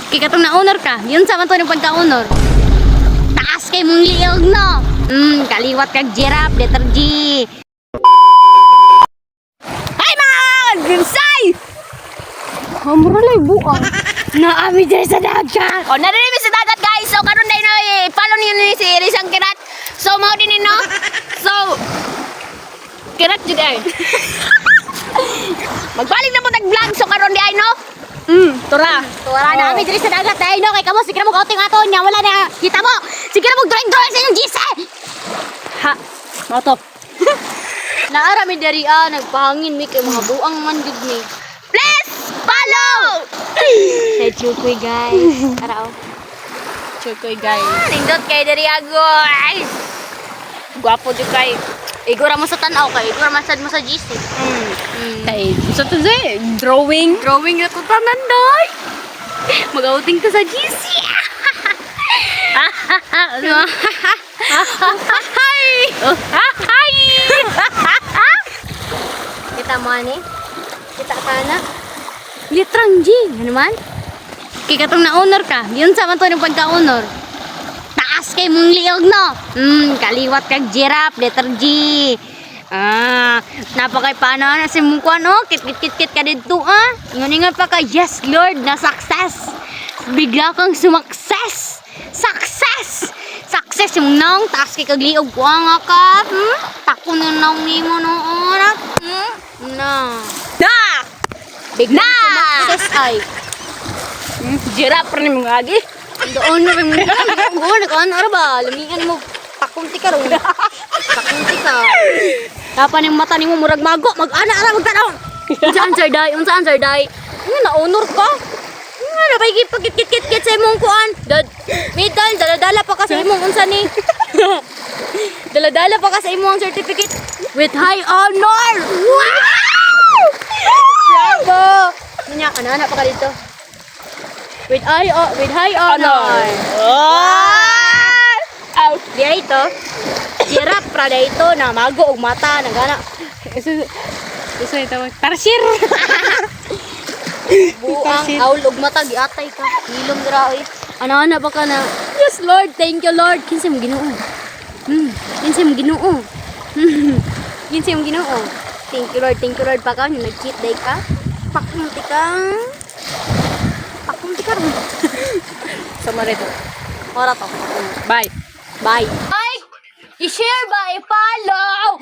Kaya katong na-honor ka, yun sa man to ng pagka-honor. Taas kay mong liog, no? Kaliwat kag giraffe, letter G. Ay, mga grimsay! Hamra lang buang. Naami dyan sa dagat. O, narinig sa dagat, guys. So, karon dahil na, follow niyo ni si Rizang Kirat. So, mau din no? So, Kirat dyan ay. Magbalik na po nag-vlog. So, karon di ay, no? Tura na kami diri sa dagat dahil no kay kamo sige mo kauting ato nya wala na kita mo sige mo drawing sa inyong GC ha moto naara mi diri nagpahangin mi kay mga buang man gud ni please follow say chukoy guys araw chukoy guys nindot kay diri guys gwapo jud kay igura mo sa tanaw kay igura man sad mo sa GC kay sa to say drawing na to tanan day mag-outing ka sa GC kita mo ani kita ka na litrang G ano man kaya katong na-honor ka yun sa man to ng pagka-honor taas kay mong liog no kaliwat kag giraffe letter G napakay paano na si mong kuan kit ka dito nga pa ka yes Lord na success bigla kang sumakses success yung nang taas kay kag liog ko nga ka tako na nang nimo noon na bigla sumakses ay giraffe rin mo nga gi doon na rin mo nagkaan ara ba lumian mo takunti ka ron takunti ka kapan yung mata ni mo murag mago mag-ana ara magtanaw unsa answer day na-honor ka nga na bay pagkit sa imong kuan medal dala-dala pa ka sa imong unsa ni dala-dala pa ka sa imong certificate with high honor wow bravo nya ana pa ka dito with high honor out dia ito giraffe prada ito na mago og mata nagana isa ito tarsir buang aul og mata giatay ka hilom dira oy ana ba ka na yes Lord thank you Lord kinsa mo Ginoo kinsa mo Ginoo kinsa mo Ginoo thank you Lord pa ka nag-cheat day ka pakunti ka ron sama rito ora to bye i-share ba i-follow